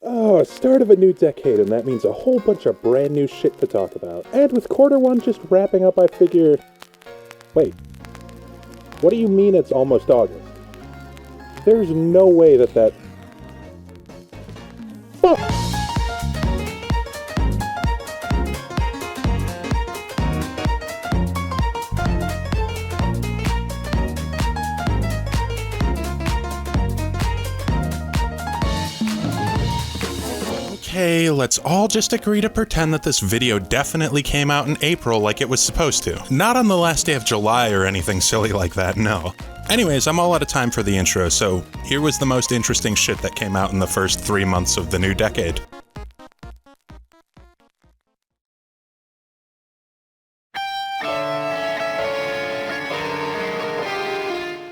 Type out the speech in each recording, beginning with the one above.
Oh, start of a new decade, and that means a whole bunch of brand new shit to talk about. And with quarter one just wrapping up, I figure... Wait. What do you mean it's almost August? There's no way that... Fuck! Okay, let's all just agree to pretend that this video definitely came out in April like it was supposed to. Not on the last day of July or anything silly like that, no. Anyways, I'm all out of time for the intro, so here was the most interesting shit that came out in the first 3 months of the new decade.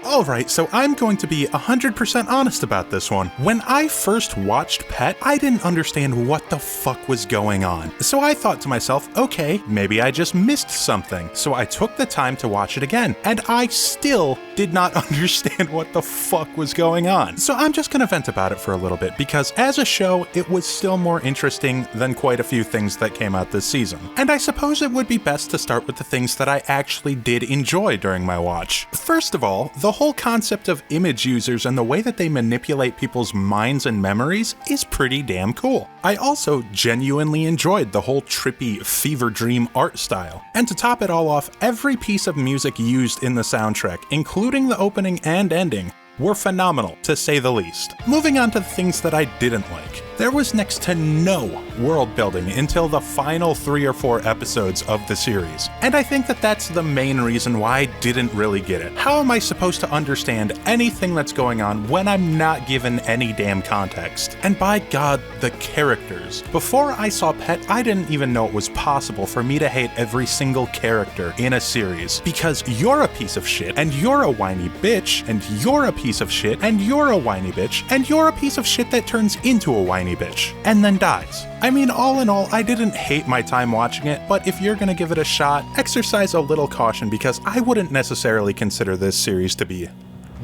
Alright, so I'm going to be 100% honest about this one. When I first watched Pet, I didn't understand what the fuck was going on. So I thought to myself, okay, maybe I just missed something. So I took the time to watch it again, and I still did not understand what the fuck was going on. So I'm just gonna vent about it for a little bit, because as a show, it was still more interesting than quite a few things that came out this season. And I suppose it would be best to start with the things that I actually did enjoy during my watch. First of all, the whole concept of image users and the way that they manipulate people's minds and memories is pretty damn cool. I also genuinely enjoyed the whole trippy fever dream art style. And to top it all off, every piece of music used in the soundtrack, including the opening and ending, were phenomenal, to say the least. Moving on to the things that I didn't like. There was next to no world building until the final 3 or 4 episodes of the series, and I think that that's the main reason why I didn't really get it. How am I supposed to understand anything that's going on when I'm not given any damn context? And by God, the characters. Before I saw Pet, I didn't even know it was possible for me to hate every single character in a series, because you're a piece of shit, and you're a whiny bitch, and you're a piece of shit, and you're a whiny bitch, and you're a piece of shit that turns into a whiny bitch, and then dies. I mean, all in all, I didn't hate my time watching it, but if you're gonna give it a shot, exercise a little caution, because I wouldn't necessarily consider this series to be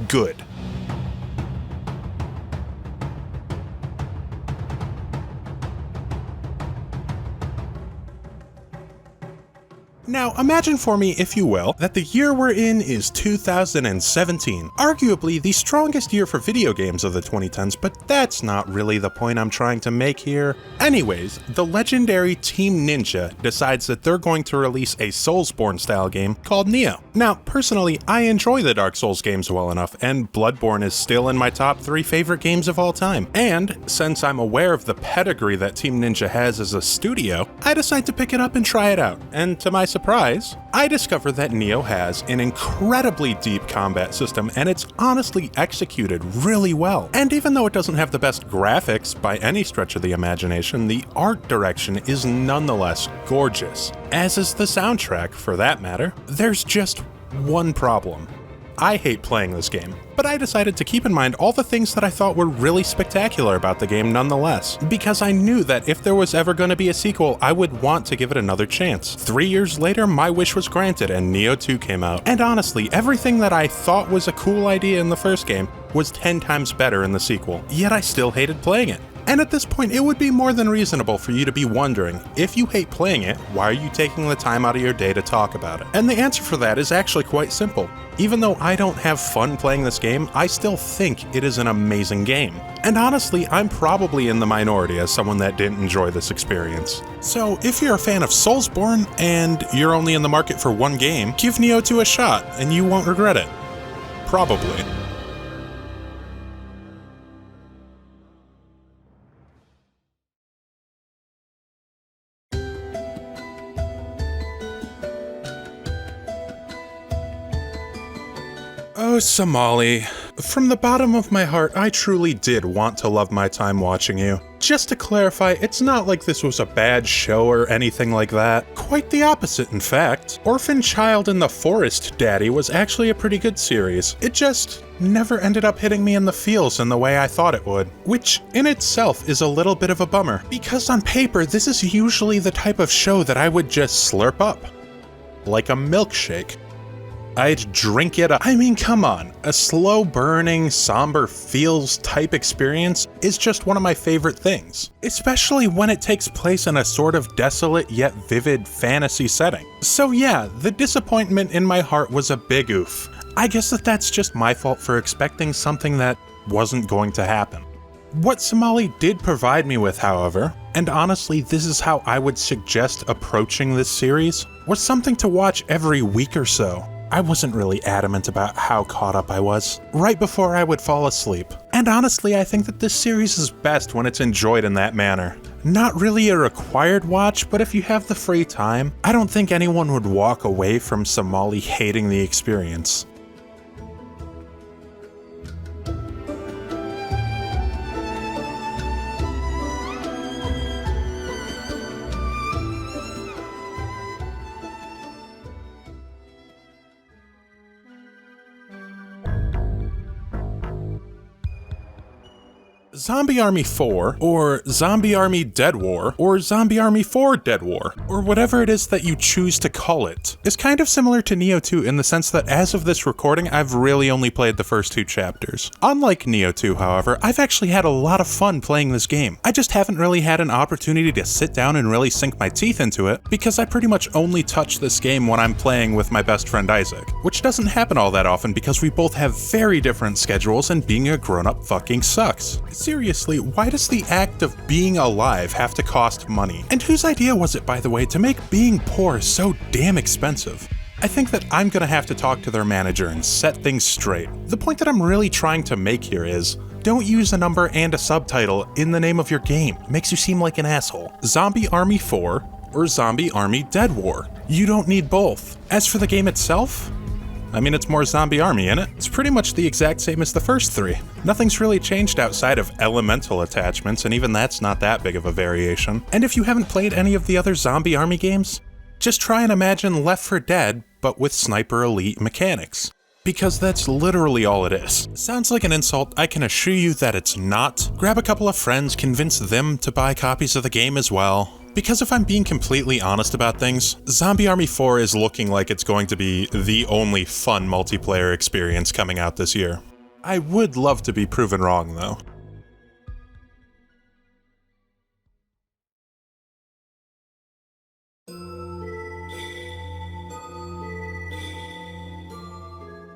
good. Now, imagine for me, if you will, that the year we're in is 2017, arguably the strongest year for video games of the 2010s, but that's not really the point I'm trying to make here. Anyways, the legendary Team Ninja decides that they're going to release a Soulsborne-style game called Nioh. Now, personally, I enjoy the Dark Souls games well enough, and Bloodborne is still in my top 3 favorite games of all time. And, since I'm aware of the pedigree that Team Ninja has as a studio, I decide to pick it up and try it out, and to my surprise, I discover that Nioh has an incredibly deep combat system, and it's honestly executed really well. And even though it doesn't have the best graphics by any stretch of the imagination, the art direction is nonetheless gorgeous, as is the soundtrack for that matter. There's just one problem. I hate playing this game, but I decided to keep in mind all the things that I thought were really spectacular about the game nonetheless, because I knew that if there was ever going to be a sequel, I would want to give it another chance. 3 years later, my wish was granted and Nioh 2 came out, and honestly, everything that I thought was a cool idea in the first game was 10 times better in the sequel, yet I still hated playing it. And at this point, it would be more than reasonable for you to be wondering, if you hate playing it, why are you taking the time out of your day to talk about it? And the answer for that is actually quite simple. Even though I don't have fun playing this game, I still think it is an amazing game. And honestly, I'm probably in the minority as someone that didn't enjoy this experience. So if you're a fan of Soulsborne, and you're only in the market for one game, give Nioh 2 a shot, and you won't regret it. Probably. Oh, Somali. From the bottom of my heart, I truly did want to love my time watching you. Just to clarify, it's not like this was a bad show or anything like that. Quite the opposite, in fact. Orphan Child in the Forest, Daddy was actually a pretty good series. It just never ended up hitting me in the feels in the way I thought it would. Which, in itself, is a little bit of a bummer. Because on paper, this is usually the type of show that I would just slurp up. Like a milkshake. I'd drink it up. I mean, come on. A slow burning, somber feels type experience is just one of my favorite things, especially when it takes place in a sort of desolate yet vivid fantasy setting. So yeah, the disappointment in my heart was a big oof. I guess that's just my fault for expecting something that wasn't going to happen. What Somali did provide me with, however, and honestly this is how I would suggest approaching this series, was something to watch every week or so. I wasn't really adamant about how caught up I was, right before I would fall asleep. And honestly, I think that this series is best when it's enjoyed in that manner. Not really a required watch, but if you have the free time, I don't think anyone would walk away from Somali hating the experience. Zombie Army 4, or Zombie Army Dead War, or Zombie Army 4 Dead War, or whatever it is that you choose to call it, is kind of similar to Nioh 2 in the sense that as of this recording, I've really only played the first 2 chapters. Unlike Nioh 2, however, I've actually had a lot of fun playing this game. I just haven't really had an opportunity to sit down and really sink my teeth into it, because I pretty much only touch this game when I'm playing with my best friend Isaac, which doesn't happen all that often because we both have very different schedules and being a grown-up fucking sucks. Seriously, why does the act of being alive have to cost money? And whose idea was it, by the way, to make being poor so damn expensive? I think that I'm gonna have to talk to their manager and set things straight. The point that I'm really trying to make here is, don't use a number and a subtitle in the name of your game. It makes you seem like an asshole. Zombie Army 4 or Zombie Army Dead War. You don't need both. As for the game itself, I mean, it's more Zombie Army, innit? It's pretty much the exact same as the first 3. Nothing's really changed outside of elemental attachments, and even that's not that big of a variation. And if you haven't played any of the other Zombie Army games, just try and imagine Left 4 Dead, but with Sniper Elite mechanics. Because that's literally all it is. Sounds like an insult, I can assure you that it's not. Grab a couple of friends, convince them to buy copies of the game as well. Because if I'm being completely honest about things, Zombie Army 4 is looking like it's going to be the only fun multiplayer experience coming out this year. I would love to be proven wrong, though.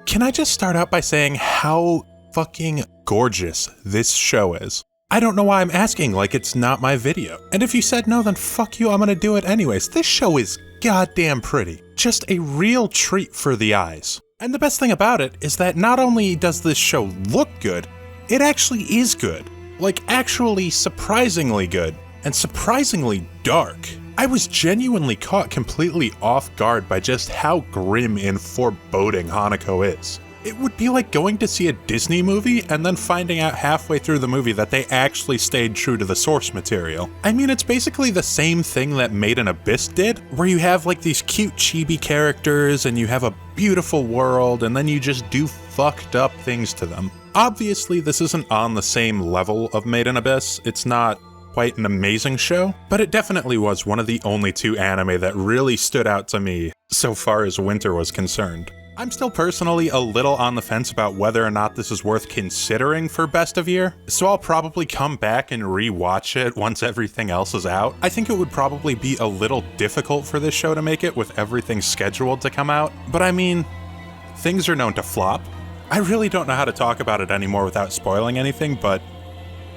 Can I just start out by saying how fucking gorgeous this show is? I don't know why I'm asking like it's not my video. And if you said no, then fuck you, I'm gonna do it anyways. This show is goddamn pretty. Just a real treat for the eyes. And the best thing about it is that not only does this show look good, it actually is good. Like, actually surprisingly good, and surprisingly dark. I was genuinely caught completely off guard by just how grim and foreboding Hanako is. It would be like going to see a Disney movie and then finding out halfway through the movie that they actually stayed true to the source material. I mean, it's basically the same thing that Made in Abyss did, where you have like these cute chibi characters and you have a beautiful world and then you just do fucked up things to them. Obviously, this isn't on the same level of Made in Abyss. It's not quite an amazing show, but it definitely was one of the only 2 anime that really stood out to me so far as winter was concerned. I'm still personally a little on the fence about whether or not this is worth considering for Best of Year, so I'll probably come back and re-watch it once everything else is out. I think it would probably be a little difficult for this show to make it with everything scheduled to come out, but I mean, things are known to flop. I really don't know how to talk about it anymore without spoiling anything, but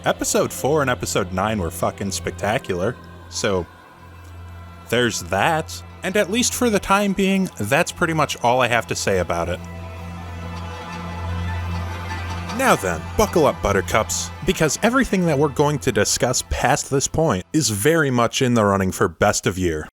Episode 4 and Episode 9 were fucking spectacular, so there's that. And at least for the time being, that's pretty much all I have to say about it. Now then, buckle up, buttercups, because everything that we're going to discuss past this point is very much in the running for Best of Year.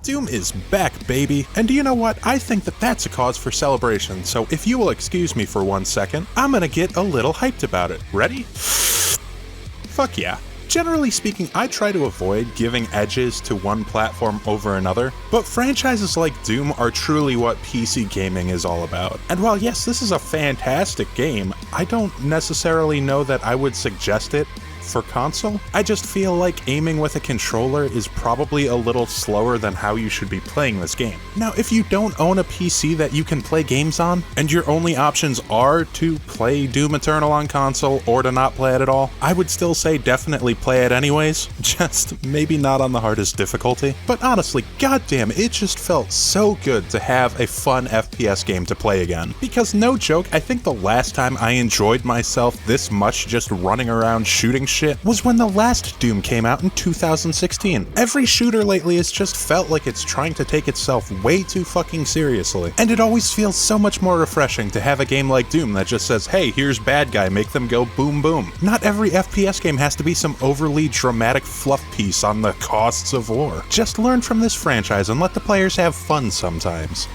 Doom is back, baby, and do you know what? I think that that's a cause for celebration, so if you will excuse me for 1 second, I'm gonna get a little hyped about it. Ready? Fuck yeah. Generally speaking, I try to avoid giving edges to one platform over another, but franchises like Doom are truly what PC gaming is all about. And while yes, this is a fantastic game, I don't necessarily know that I would suggest it for console. I just feel like aiming with a controller is probably a little slower than how you should be playing this game. Now, if you don't own a PC that you can play games on, and your only options are to play Doom Eternal on console or to not play it at all, I would still say definitely play it anyways, just maybe not on the hardest difficulty. But honestly, goddamn, it just felt so good to have a fun FPS game to play again. Because no joke, I think the last time I enjoyed myself this much just running around shooting shit was when the last Doom came out in 2016. Every shooter lately has just felt like it's trying to take itself way too fucking seriously. And it always feels so much more refreshing to have a game like Doom that just says, hey, here's bad guy, make them go boom boom. Not every FPS game has to be some overly dramatic fluff piece on the costs of war. Just learn from this franchise and let the players have fun sometimes.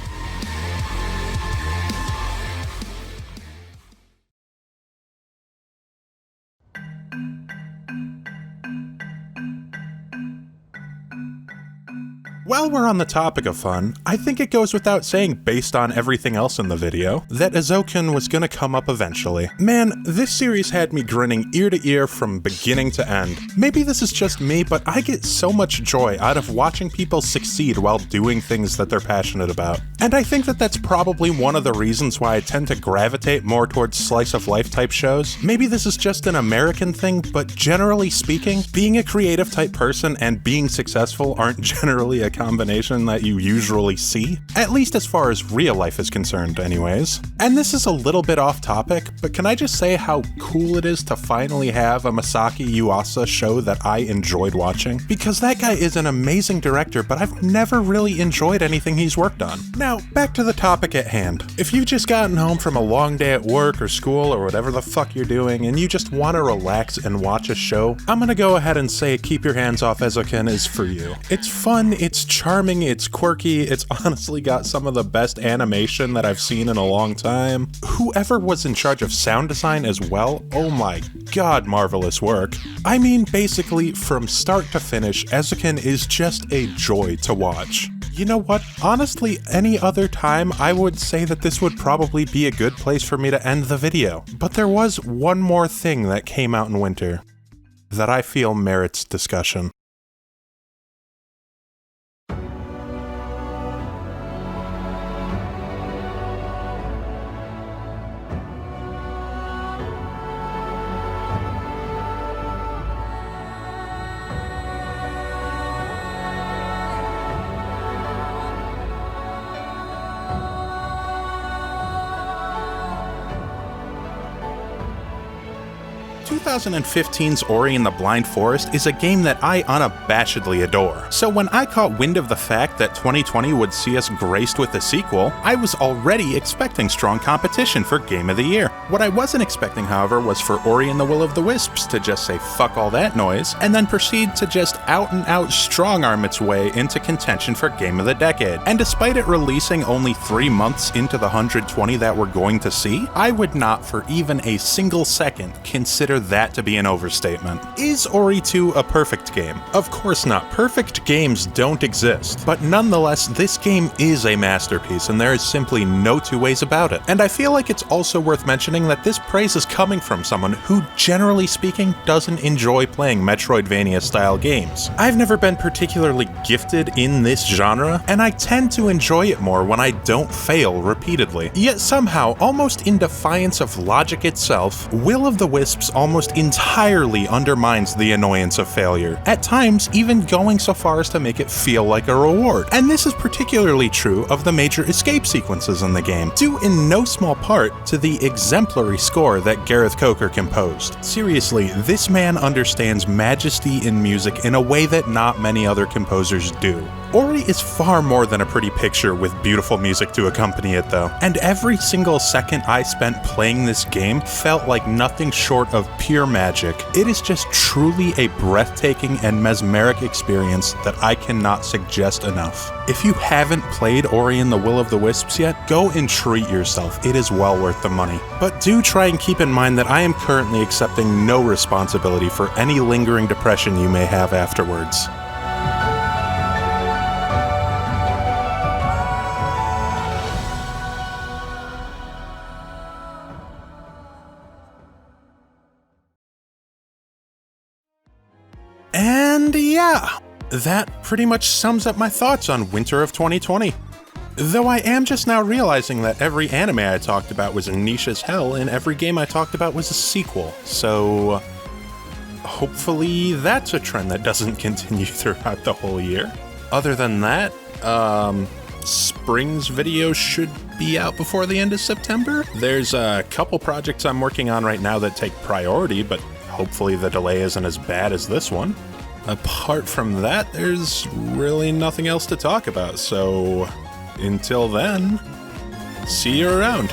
While we're on the topic of fun, I think it goes without saying, based on everything else in the video, that Ezoken was gonna come up eventually. Man, this series had me grinning ear to ear from beginning to end. Maybe this is just me, but I get so much joy out of watching people succeed while doing things that they're passionate about. And I think that that's probably one of the reasons why I tend to gravitate more towards slice-of-life type shows. Maybe this is just an American thing, but generally speaking, being a creative type person and being successful aren't generally a combination that you usually see, at least as far as real life is concerned anyways. And this is a little bit off topic, but can I just say how cool it is to finally have a Masaki Yuasa show that I enjoyed watching? Because that guy is an amazing director, but I've never really enjoyed anything he's worked on. Now, back to the topic at hand. If you've just gotten home from a long day at work or school or whatever the fuck you're doing, and you just want to relax and watch a show, I'm gonna go ahead and say Keep Your Hands Off Ezoken is for you. It's fun, it's charming, it's quirky, it's honestly got some of the best animation that I've seen in a long time. Whoever was in charge of sound design as well, oh my god, marvelous work. I mean, basically, from start to finish, Ezoken is just a joy to watch. You know what? Honestly, any other time, I would say that this would probably be a good place for me to end the video. But there was one more thing that came out in winter that I feel merits discussion. The 2015's Ori and the Blind Forest is a game that I unabashedly adore. So when I caught wind of the fact that 2020 would see us graced with a sequel, I was already expecting strong competition for Game of the Year. What I wasn't expecting, however, was for Ori and the Will of the Wisps to just say fuck all that noise, and then proceed to just out and out strong-arm its way into contention for Game of the Decade. And despite it releasing only 3 months into the 120 that we're going to see, I would not for even a single second consider that to be an overstatement. Is Ori 2 a perfect game? Of course not. Perfect games don't exist. But nonetheless, this game is a masterpiece, and there is simply no two ways about it. And I feel like it's also worth mentioning that this praise is coming from someone who, generally speaking, doesn't enjoy playing Metroidvania-style games. I've never been particularly gifted in this genre, and I tend to enjoy it more when I don't fail repeatedly. Yet somehow, almost in defiance of logic itself, Will of the Wisps almost entirely undermines the annoyance of failure, at times even going so far as to make it feel like a reward. And this is particularly true of the major escape sequences in the game, due in no small part to the exemplary score that Gareth Coker composed. Seriously, this man understands majesty in music in a way that not many other composers do. Ori is far more than a pretty picture with beautiful music to accompany it though, and every single second I spent playing this game felt like nothing short of pure magic. It is just truly a breathtaking and mesmeric experience that I cannot suggest enough. If you haven't played Ori and the Will of the Wisps yet, go and treat yourself, it is well worth the money. But do try and keep in mind that I am currently accepting no responsibility for any lingering depression you may have afterwards. And yeah, that pretty much sums up my thoughts on winter of 2020. Though I am just now realizing that every anime I talked about was niche as hell and every game I talked about was a sequel, so hopefully that's a trend that doesn't continue throughout the whole year. Other than that, spring's video should be out before the end of September. There's a couple projects I'm working on right now that take priority, but hopefully the delay isn't as bad as this one. Apart from that, there's really nothing else to talk about, so until then, see you around.